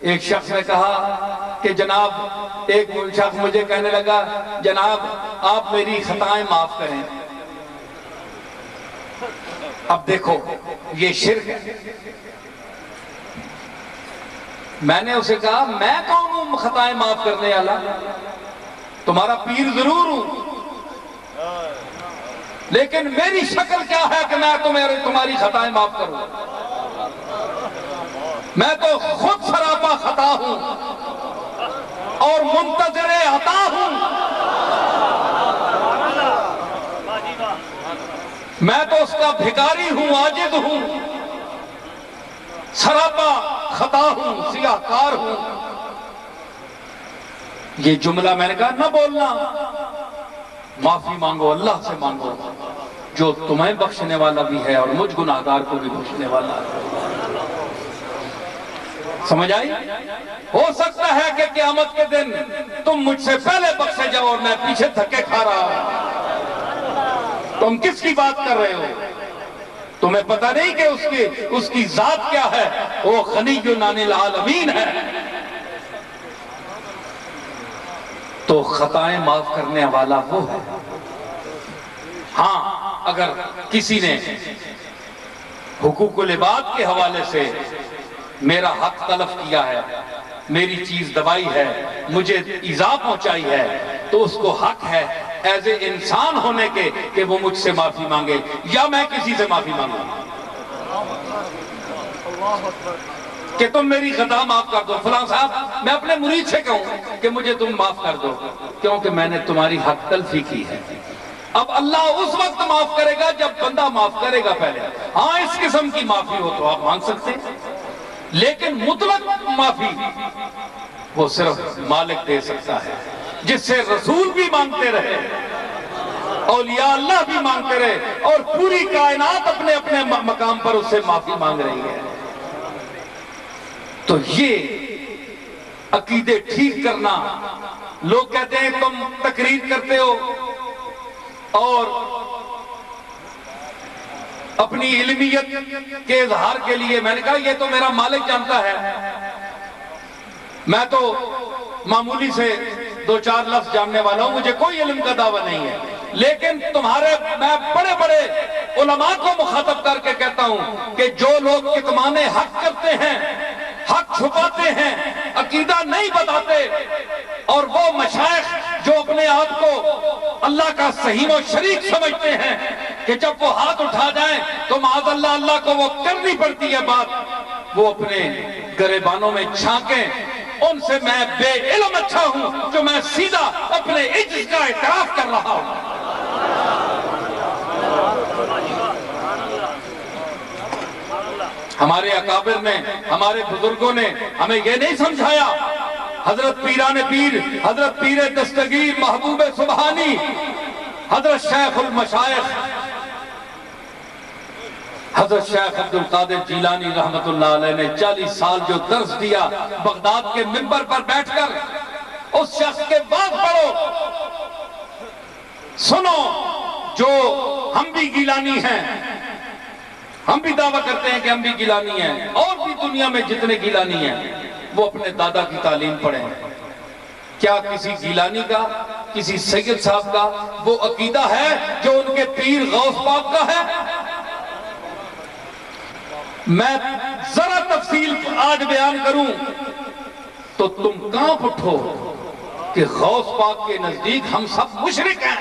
ایک شخص نے کہا کہ جناب، ایک شخص مجھے کہنے لگا جناب آپ میری خطائیں معاف کریں۔ اب دیکھو یہ شرک ہے۔ میں نے اسے کہا میں کون ہوں خطائیں معاف کرنے والا؟ تمہارا پیر ضرور ہوں، لیکن میری شکل کیا ہے کہ میں تمہاری خطائیں معاف کروں؟ میں تو خود سراپا خطا ہوں اور منتظر عطا ہوں۔ میں تو اس کا بھکاری ہوں، عاجز ہوں، سراپا خطا ہوں، سیاہ کار ہوں۔ یہ جملہ میں نے کہا نہ بولنا، معافی مانگو، اللہ سے مانگو جو تمہیں بخشنے والا بھی ہے اور مجھ گناہگار کو بھی بخشنے والا ہے۔ سمجھ آئی؟ ہو سکتا ہے کہ قیامت کے دن تم مجھ سے پہلے بخشے جاؤ اور میں پیچھے دھکے کھا رہا ہوں۔ تم کس کی بات کر رہے ہو؟ تمہیں پتہ نہیں کہ اس کی ذات کیا ہے؟ وہ غنی عن العالمین ہے۔ تو خطائیں معاف کرنے والا وہ ہے۔ ہاں اگر کسی نے حقوق العباد کے حوالے سے میرا حق تلف کیا ہے، میری چیز دبائی ہے، مجھے ایذا پہنچائی ہے، تو اس کو حق ہے ایز اے انسان ہونے کے کہ وہ مجھ سے معافی مانگے یا میں کسی سے معافی مانگوں کہ تم میری خطا معاف کر دو۔ فلاں صاحب میں اپنے مرید سے کہوں کہ مجھے تم معاف کر دو کیونکہ میں نے تمہاری حق تلفی کی ہے۔ اب اللہ اس وقت معاف کرے گا جب بندہ معاف کرے گا پہلے۔ ہاں اس قسم کی معافی ہو تو آپ مانگ سکتے ہیں، لیکن مطلق معافی وہ صرف مالک دے سکتا ہے، جس سے رسول بھی مانگتے رہے، اولیاء اللہ بھی مانگتے رہے، اور پوری کائنات اپنے اپنے مقام پر اس سے معافی مانگ رہی ہے۔ تو یہ عقیدے ٹھیک کرنا، لوگ کہتے ہیں تم تقریر کرتے ہو اور اپنی علمیت کے اظہار کے لیے، میں نے کہا یہ تو میرا مالک جانتا ہے، میں تو معمولی سے دو چار لفظ جاننے والا ہوں، مجھے کوئی علم کا دعویٰ نہیں ہے، لیکن میں بڑے بڑے علماء کو مخاطب کر کے کہتا ہوں کہ جو لوگ کتمان حق کرتے ہیں، حق چھپاتے ہیں، عقیدہ نہیں بتاتے، اور وہ مشائخ جو اپنے آپ کو اللہ کا سہیم و شریک سمجھتے ہیں کہ جب وہ ہاتھ اٹھا جائیں تو معاذ اللہ اللہ کو وہ کرنی پڑتی ہے بات، وہ اپنے گریبانوں میں چھانکیں، ان سے میں بے علم اچھا ہوں جو میں سیدھا اپنے عجز کا اعتراف کر رہا ہوں۔ ہمارے اکابر نے، ہمارے بزرگوں نے ہمیں یہ نہیں سمجھایا، حضرت پیران پیر، حضرت پیر دستگیر محبوب سبحانی، حضرت شیخ المشائخ حضرت شیخ عبدالقادر جیلانی رحمت اللہ علیہ نے 40 سال جو درس دیا بغداد کے منبر پر بیٹھ کر، اس شخص کے بعد پڑھو، سنو، جو ہم بھی گیلانی ہیں، ہم بھی دعویٰ کرتے ہیں کہ ہم بھی گیلانی ہیں، اور بھی دنیا میں جتنے گیلانی ہیں وہ اپنے دادا کی تعلیم پڑھیں۔ کیا کسی گیلانی کا، کسی سید صاحب کا وہ عقیدہ ہے جو ان کے پیر غوث پاک کا ہے؟ میں ذرا تفصیل آج بیان کروں تو تم کانپ اٹھو کہ غوث پاک کے نزدیک ہم سب مشرک ہیں۔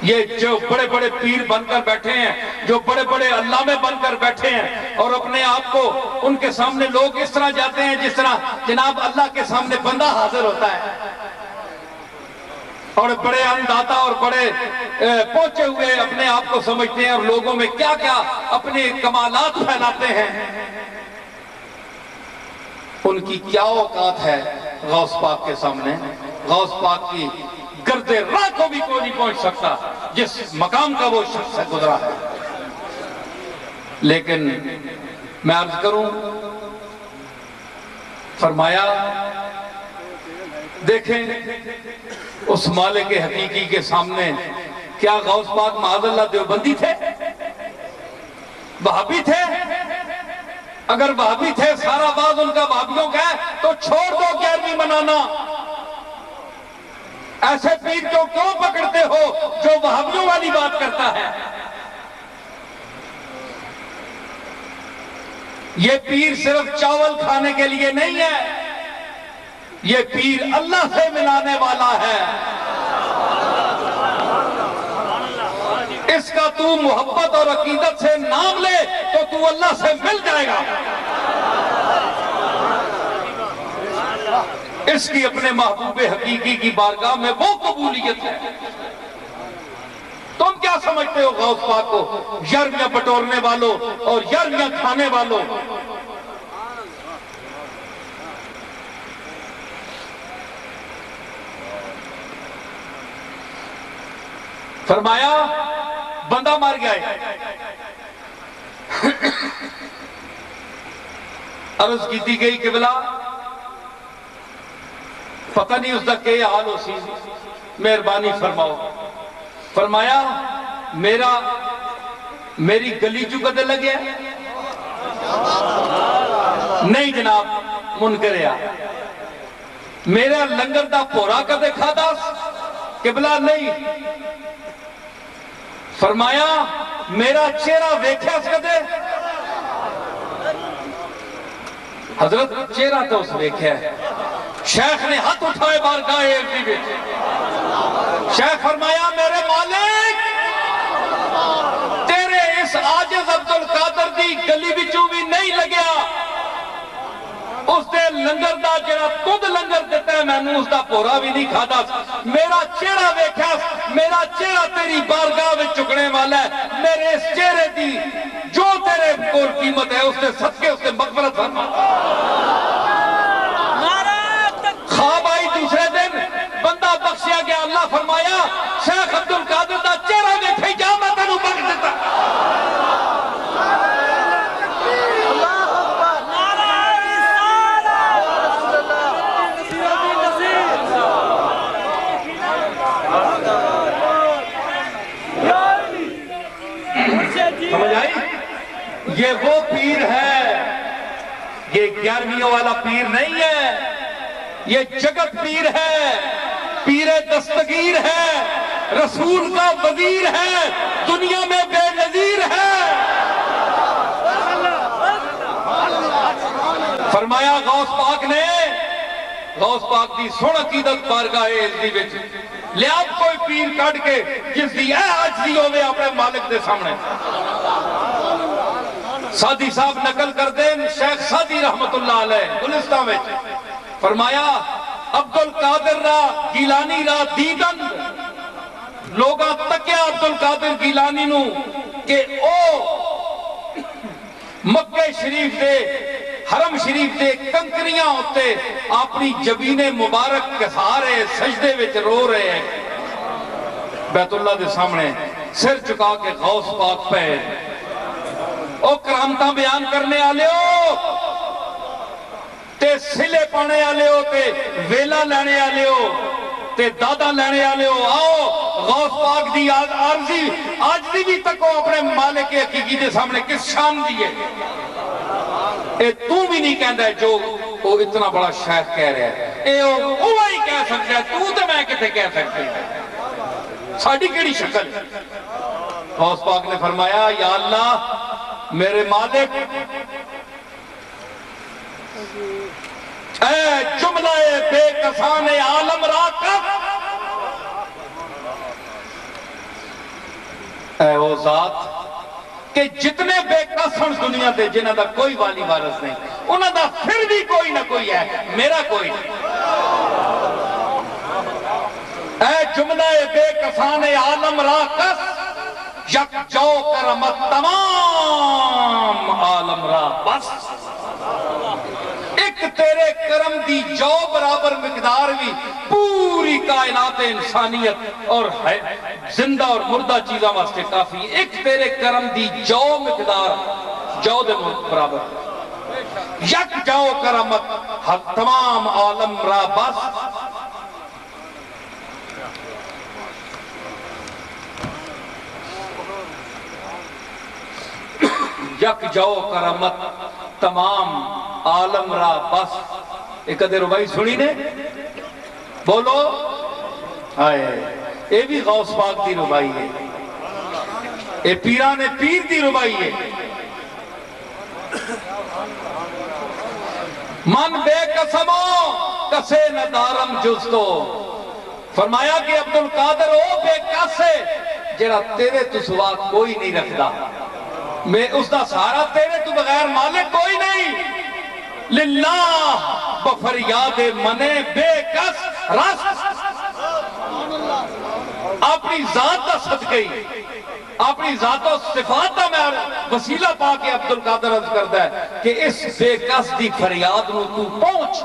یہ جو بڑے بڑے پیر بن کر بیٹھے ہیں، جو بڑے بڑے علامے بن کر بیٹھے ہیں، اور اپنے آپ کو ان کے سامنے لوگ اس طرح جاتے ہیں جس طرح جناب اللہ کے سامنے بندہ حاضر ہوتا ہے، اور بڑے انداتا اور بڑے پہنچے ہوئے اپنے آپ کو سمجھتے ہیں، اور لوگوں میں کیا کیا اپنے کمالات پھیلاتے ہیں۔ ان کی کیا اوقات ہے غوث پاک کے سامنے؟ غوث پاک کی گرد راہ کو بھی کوئی نہیں پہنچ سکتا جس مقام کا وہ شخص سے گزرا ہے۔ لیکن میں عرض کروں، فرمایا دیکھیں اس مالک حقیقی کے سامنے کیا غوث پاک معاذ اللہ دیوبندی تھے، وہابی تھے، اگر وہابی تھے سارا باز ان کا وہابیوں کا ہے تو چھوڑ دو 11ویں منانا. ایسے پیر کو کیوں پکڑتے ہو جو وہابیوں والی بات کرتا ہے؟ یہ پیر صرف چاول کھانے کے لیے نہیں ہے، یہ پیر اللہ سے ملانے والا ہے. اس کا تو محبت اور عقیدت سے نام لے تو تو اللہ سے مل جائے گا. اس کی اپنے محبوب حقیقی کی بارگاہ میں وہ قبولیت ہے. تم کیا سمجھتے ہو غوث پاک کو؟ یرمیاں بٹورنے والوں اور یرمیاں کھانے والوں. فرمایا بندہ مر گیا ہے. عرض کی تھی گئی قبلہ پتہ نہیں اس کا کیا حال ہو سی، مہربانی فرماؤ. فرمایا میری گلی چو کدے لگیا؟ نہیں جناب منکریا. میرا لنگر دا پورا کدے کھادا؟ قبلہ نہیں. فرمایا میرا چہرہ ویکھیا کدے؟ حضرت چہرہ تو اس ویکھیا ہے. شیخ نے ہاتھ اٹھائے بارگاہ عزیز وچ. شیخ فرمایا میرے مالک تیرے اس عاجز عبدالقادر دی گلی بچوں بھی نہیں لگیا. اس دے لنگر دا جڑا تد لنگر دیتا ہے میں نے اس دا پورا بھی نہیں کھادا. میرا چہرہ ویکھیا، میرا چہرہ تیری بارگاہ میں چکنے والا ہے. میرے اس چہرے دی جو تیرے کول قیمت ہے اس سے صدقے اس سے مغفرت فرما. خواب آئی دوسرے دن بندہ بخشیا گیا. اللہ فرمایا شیخ عبدالقادر دا چہرہ ویکھے جا میں تینوں بخش دیتا. سمجھ آئی؟ یہ وہ پیر ہے، یہ 11ویں والا پیر نہیں ہے. یہ جگت پیر ہے، پیر دستگیر ہے، رسول کا وزیر ہے، دنیا میں بے نظیر ہے. فرمایا غوث پاک دی سن عقیدت بارگاہ عزیز وچ لیا کوئی پیر کٹ کے جس دی اے عاجزی ہوے اپنے مالک دے سامنے. سادی صاحب نقل کر دیں شیخ سادی رحمت اللہ علیہ گلستان وچ فرمایا عبدالقادر را گیلانی را دیدن لوگاں تکیا عبدالقادر گیلانی نو کہ او مکہ شریف دے حرم شریف دے کنکریاں ہوتے اپنی جبین مبارک کے سارے سجدے وچ رو رہے ہیں بیت اللہ دے سامنے سر چکا کے غوث پاک پہ. او کرامتاں بیان کرنے آلے ہو تے سلے پانے آلے ہو تے ویلا لینے آلے ہو تے دادا لینے آلے ہو. آؤ غوث پاک دی آجزی بھی تکو اپنے مالک حقیقی دے سامنے کس شان دیئے. اے تو بھی نہیں کہندہ ہے جو وہ اتنا بڑا شیخ کہہ رہا ہے. اے وہی کہہ سکتا ہے تو تے میں کتے کہہ سکتے ہیں. ساڑھی کیڑی شکل. غوث پاک نے فرمایا یا اللہ میرے مالک اے جملہ بے کسان عالم راکب اے وہ ذات کہ جتنے بے قسم دنیا دے جنہاں دا کوئی والی وارث نہیں انہاں دا پھر بھی کوئی نہ کوئی ہے میرا کوئی نہیں. اے جملہ بے کسان عالم راکس یک جو کرمت تمام عالم را بس. ایک تیرے کرم دی جو برابر مقدار بھی پوری کائنات انسانیت اور زندہ اور مردہ چیزاں واسطے کافی. ایک تیرے کرم دی جو مقدار جو دے برابر یک جو کرمت تمام عالم را بس. یک جو کرمت تمام عالم را بس. ایک ادھے ربائی سنی نے بولو آئے اے بھی غوث پاک دی ربائی ہے, اے پیران پیر دی ربائی ہے. من بے قسمو کسے ندارم جستو, فرمایا کہ عبدالقادر او بے کسے جڑا تیرے تو سوا کوئی نہیں رکھدا, میں اس دا سارا تیرے تو بغیر مالک کوئی نہیں. للہ بفریاد منے بے کس رس, اپنی ذات دا صدقی اپنی ذات و صفات دا میں وسیلہ پا کے عبدالقادر عرض کرتا ہے کہ اس بے کس دی فریاد نو تو پہنچ.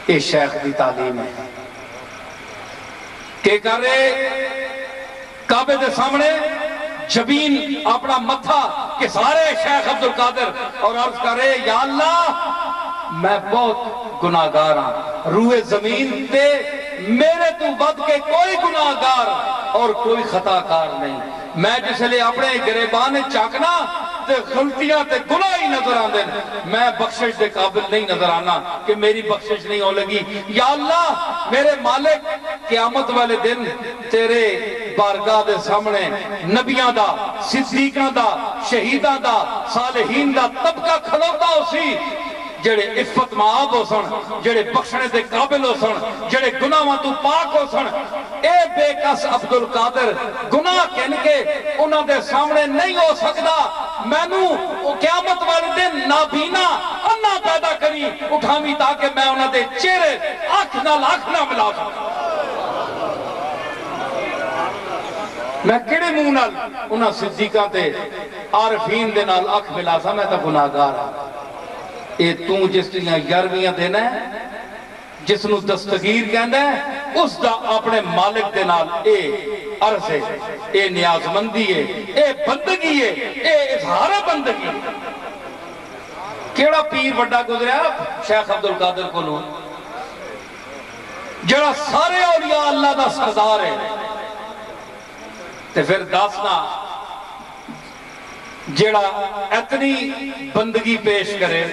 اے شیخ دی تعلیم ہے کہ کرے کعبے دے سامنے جبین اپنا متھا کہ سارے شیخ عبدالقادر اور عرض کرے یا اللہ میں بہت گناہگار ہاں, روح زمین تے میرے تو بد کے کوئی گناہگار اور کوئی خطا کار نہیں. میں جس لئے اپنے گریبان چاکنا تے غلطیاں تے گناہ ہی نظر آن دیں, میں بخشش دے قابل نہیں نظر آنا کہ میری بخشش نہیں ہو لگی. یا اللہ میرے مالک قیامت والے دن تیرے بارگاہ دے سامنے نبیاں دا, صدیقاں دا, شہیداں دا, صالحین دا طبقہ کھلوتا ہو سی جڑے عفت معاب ہو سن, جڑے بخشنے دے قابل ہو سن, جڑے گناہاں تو پاک ہو سن. اے بے کس عبدالقادر گناہ کہن کے انہاں دے سامنے نہیں ہو سکدا. میں نو قیامت والے دن نابینا انا پیدا کری اٹھامی تاکہ میں انہاں دے چہرے آنکھ نہ ملا سکتا. میں کیڑے منہ نال انہاں صدیقاں تے عارفین دے نال آنکھ ملا سا, میں تا گناہگار ہاں. اے توں جس دیاں یارویاں دینا ہے, جس نو دستگیر کہندا ہے, اس دا اپنے مالک دے نال اے عرض ہے, اے نیاز مندی ہے, اے بندگی ہے, اے اظہار بندگی ہے. کیڑا پیر بڑا گزریا شیخ عبدالقادر کو لوں جڑا سارے اولیاء اللہ دا سردار ہے, تے پھر داسنا جڑا اتنی بندگی پیش کرے.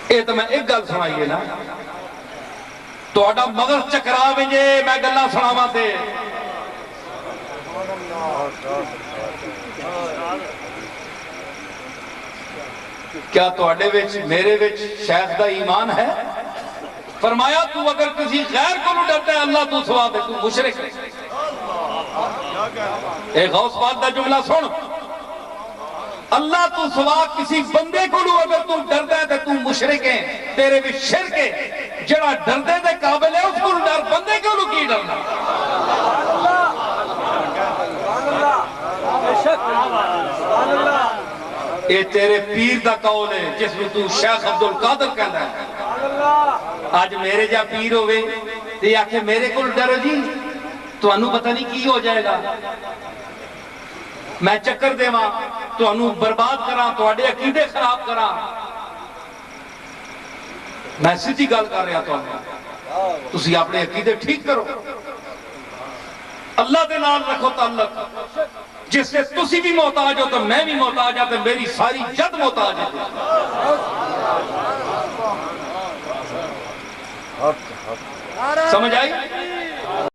اے تو میں ایک گل سنائیے نا, تو آڈا مغز چکرا بجے میں گلہ سناوا تے کیا تو آڈے وچ میرے وچ شیخ دا ایمان ہے؟ فرمایا تو اگر کسی غیر کو نہ ڈرتا ہے اللہ تو سوا دے تو مشرک ہے. اے غوث پاک دا جملہ سن, اللہ تو سوا کسی بندے کو لو اگر تو ڈرتا ہے تو مشرک ہے, تیرے بھی شرک ہے. جڑا ڈردے دے قابل ہے اس کو ڈر, بندے کو لو کی ڈرنا. اے تیرے پیر دا قول ہے جس میں تو شیخ عبدالقادر کہنا ہے. آج میرے جا پیر ہوئے تو یہ آکھے میرے کو ڈرو جی, تو انہوں پتہ نہیں کی ہو جائے گا, میں چکر دے ماں تو انہوں برباد کرا, تو اڈے عقیدے خراب کرا. میں سیدھی گل کر رہا تو تسی اپنے عقیدے ٹھیک کرو, اللہ دے نال رکھو تعلق. جس سے تسی بھی محتاج ہو تو میں بھی محتاج ہوں, تو میری ساری جد محتاج ہے. سمجھ آئی؟